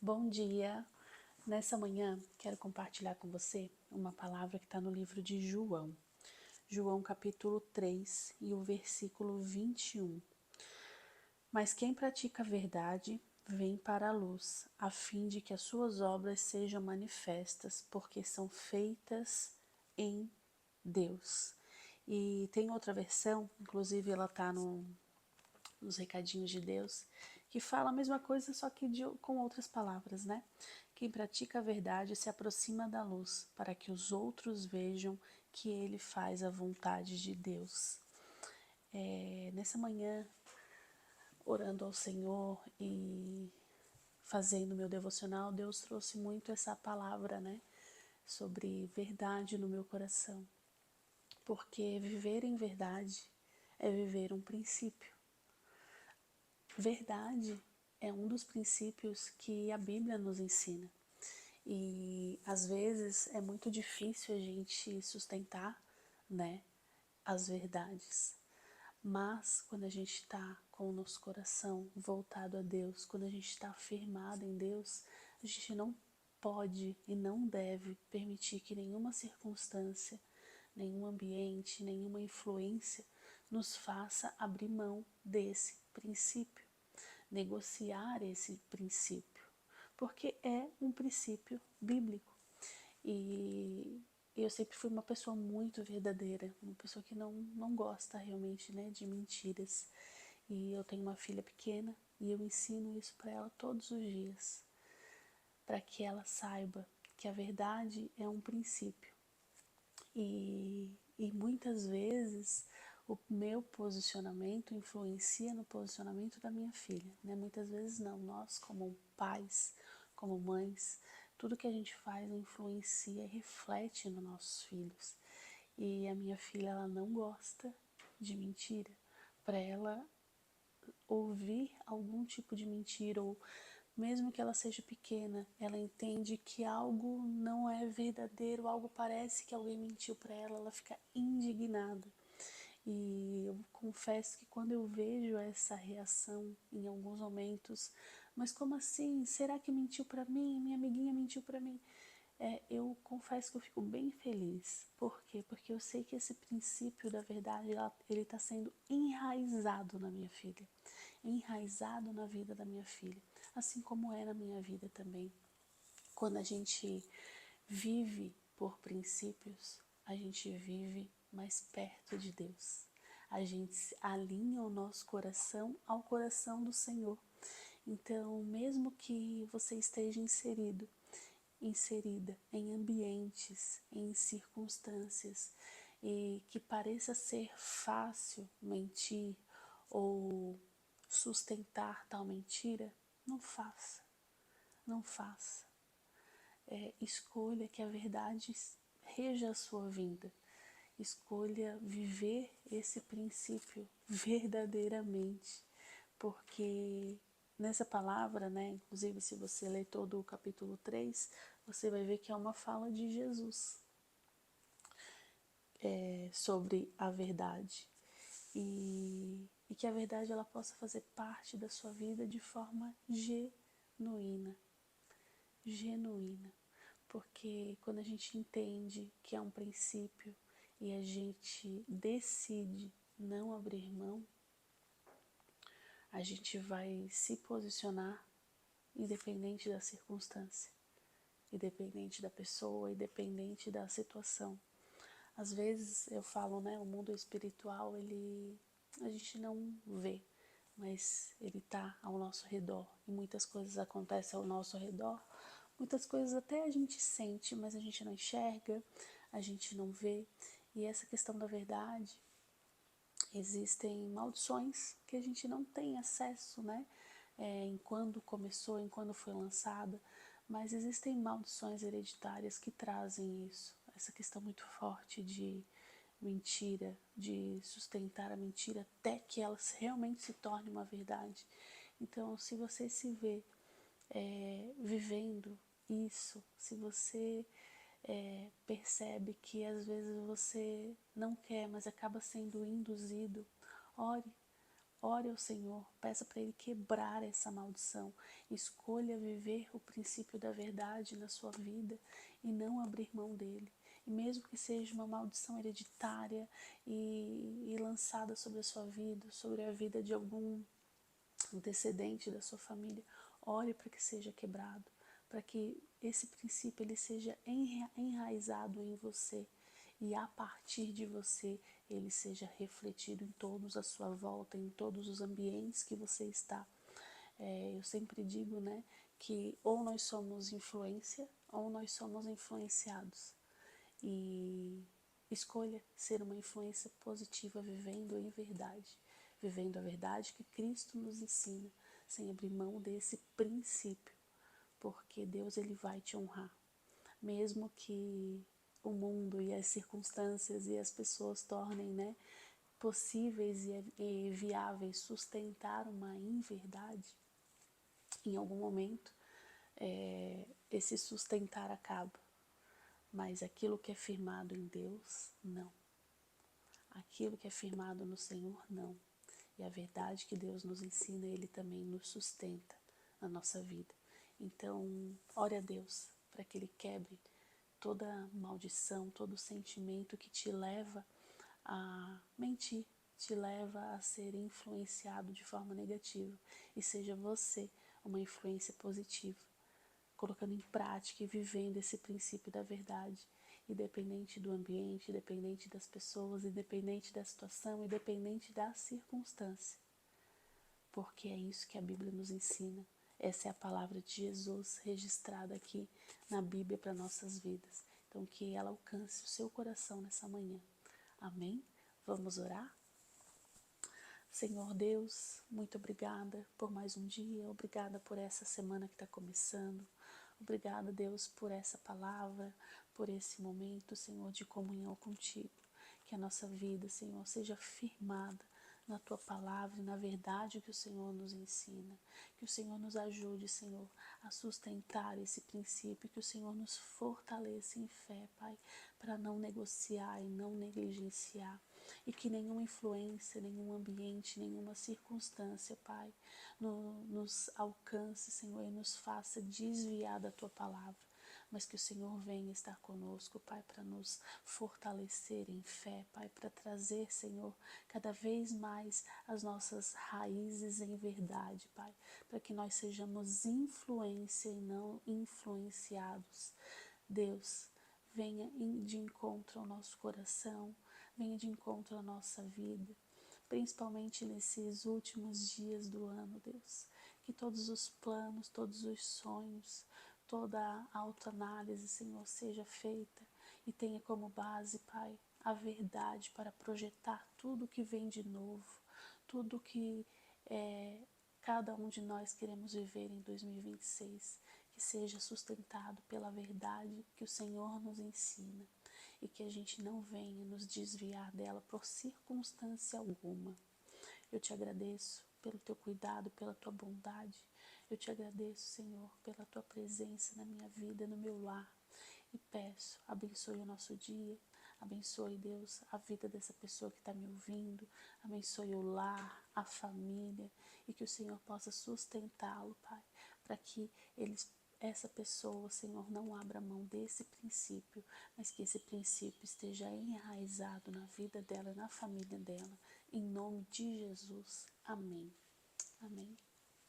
Bom dia! Nessa manhã quero compartilhar com você uma palavra que está no livro de João. João capítulo 3 e o versículo 21. Mas quem pratica a verdade vem para a luz, a fim de que as suas obras sejam manifestas, porque são feitas em Deus. E tem outra versão, inclusive ela está nos recadinhos de Deus, que fala a mesma coisa, só que com outras palavras, né? Quem pratica a verdade se aproxima da luz, para que os outros vejam que ele faz a vontade de Deus. Nessa manhã, orando ao Senhor e fazendo meu devocional, Deus trouxe muito essa palavra, né? Sobre verdade no meu coração. Porque viver em verdade é viver um princípio. Verdade é um dos princípios que a Bíblia nos ensina. E às vezes é muito difícil a gente sustentar, né, as verdades. Mas quando a gente está com o nosso coração voltado a Deus, quando a gente está firmado em Deus, a gente não pode e não deve permitir que nenhuma circunstância, nenhum ambiente, nenhuma influência nos faça abrir mão desse princípio, negociar esse princípio, porque é um princípio bíblico. E eu sempre fui uma pessoa muito verdadeira, uma pessoa que não gosta realmente, né, de mentiras. E eu tenho uma filha pequena e eu ensino isso para ela todos os dias, para que ela saiba que a verdade é um princípio. E muitas vezes o meu posicionamento influencia no posicionamento da minha filha, né? Muitas vezes não, nós como pais, como mães, tudo que a gente faz influencia e reflete nos nossos filhos. E a minha filha, ela não gosta de mentira. Para ela, ouvir algum tipo de mentira, ou mesmo que ela seja pequena, ela entende que algo não é verdadeiro, algo parece que alguém mentiu para ela, ela fica indignada. E eu confesso que quando eu vejo essa reação em alguns momentos, mas como assim? Será que mentiu para mim? Minha amiguinha mentiu para mim? Eu confesso que eu fico bem feliz. Por quê? Porque eu sei que esse princípio da verdade, ele está sendo enraizado na minha filha. Enraizado na vida da minha filha. Assim como é na minha vida também. Quando a gente vive por princípios, a gente vive mais perto de Deus. A gente alinha o nosso coração ao coração do Senhor. Então, mesmo que você esteja inserida em ambientes, em circunstâncias, e que pareça ser fácil mentir ou sustentar tal mentira, não faça, não faça. Escolha que a verdade reja a sua vida. Escolha viver esse princípio verdadeiramente, porque nessa palavra, né, inclusive se você ler todo o capítulo 3, você vai ver que é uma fala de Jesus sobre a verdade. E que a verdade ela possa fazer parte da sua vida de forma genuína. Genuína. Porque quando a gente entende que é um princípio e a gente decide não abrir mão, a gente vai se posicionar independente da circunstância, independente da pessoa, independente da situação. Às vezes eu falo, né, o mundo espiritual, a gente não vê, mas ele está ao nosso redor e muitas coisas acontecem ao nosso redor. Muitas coisas até a gente sente, mas a gente não enxerga, a gente não vê. E essa questão da verdade, existem maldições que a gente não tem acesso, né? Em quando começou, em quando foi lançada, mas existem maldições hereditárias que trazem isso, essa questão muito forte de mentira, de sustentar a mentira até que ela realmente se torne uma verdade. Então, se você se vê vivendo isso, se você percebe que às vezes você não quer, mas acaba sendo induzido, ore, Ore ao Senhor, peça para Ele quebrar essa maldição. Escolha viver o princípio da verdade na sua vida e não abrir mão dele. E mesmo que seja uma maldição hereditária e lançada sobre a sua vida, sobre a vida de algum antecedente da sua família, ore para que seja quebrado, para que esse princípio ele seja enraizado em você e a partir de você ele seja refletido em todos à sua volta, em todos os ambientes que você está. Eu sempre digo, né, que ou nós somos influência ou nós somos influenciados. E escolha ser uma influência positiva, vivendo em verdade, vivendo a verdade que Cristo nos ensina, sem abrir mão desse princípio, porque Deus ele vai te honrar, mesmo que o mundo e as circunstâncias e as pessoas tornem, né, possíveis e viáveis sustentar uma inverdade. Em algum momento esse sustentar acaba, mas aquilo que é firmado em Deus, não. Aquilo que é firmado no Senhor, não. E a verdade que Deus nos ensina, Ele também nos sustenta na nossa vida. Então, ore a Deus para que Ele quebre toda maldição, todo sentimento que te leva a mentir, te leva a ser influenciado de forma negativa. E seja você uma influência positiva, colocando em prática e vivendo esse princípio da verdade, independente do ambiente, independente das pessoas, independente da situação, independente da circunstância. Porque é isso que a Bíblia nos ensina. Essa é a palavra de Jesus registrada aqui na Bíblia para nossas vidas. Então que ela alcance o seu coração nessa manhã. Amém? Vamos orar? Senhor Deus, muito obrigada por mais um dia, obrigada por essa semana que está começando. Obrigada, Deus, por essa palavra, por esse momento, Senhor, de comunhão contigo. Que a nossa vida, Senhor, seja firmada na Tua palavra e na verdade que o Senhor nos ensina. Que o Senhor nos ajude, Senhor, a sustentar esse princípio, que o Senhor nos fortaleça em fé, Pai, para não negociar e não negligenciar. E que nenhuma influência, nenhum ambiente, nenhuma circunstância, Pai, nos alcance, Senhor, e nos faça desviar da Tua palavra, mas que o Senhor venha estar conosco, Pai, para nos fortalecer em fé, Pai, para trazer, Senhor, cada vez mais as nossas raízes em verdade, Pai, para que nós sejamos influência e não influenciados. Deus, venha de encontro ao nosso coração, venha de encontro à nossa vida, principalmente nesses últimos dias do ano, Deus. Que todos os planos, todos os sonhos, toda a autoanálise, Senhor, seja feita e tenha como base, Pai, a verdade para projetar tudo que vem de novo, tudo que cada um de nós queremos viver em 2026, que seja sustentado pela verdade que o Senhor nos ensina e que a gente não venha nos desviar dela por circunstância alguma. Eu te agradeço pelo teu cuidado, pela tua bondade. Eu te agradeço, Senhor, pela tua presença na minha vida, no meu lar. E peço, abençoe o nosso dia, abençoe, Deus, a vida dessa pessoa que está me ouvindo, abençoe o lar, a família, e que o Senhor possa sustentá-lo, Pai, para que essa pessoa, Senhor, não abra mão desse princípio, mas que esse princípio esteja enraizado na vida dela, na família dela, em nome de Jesus. Amém. Amém.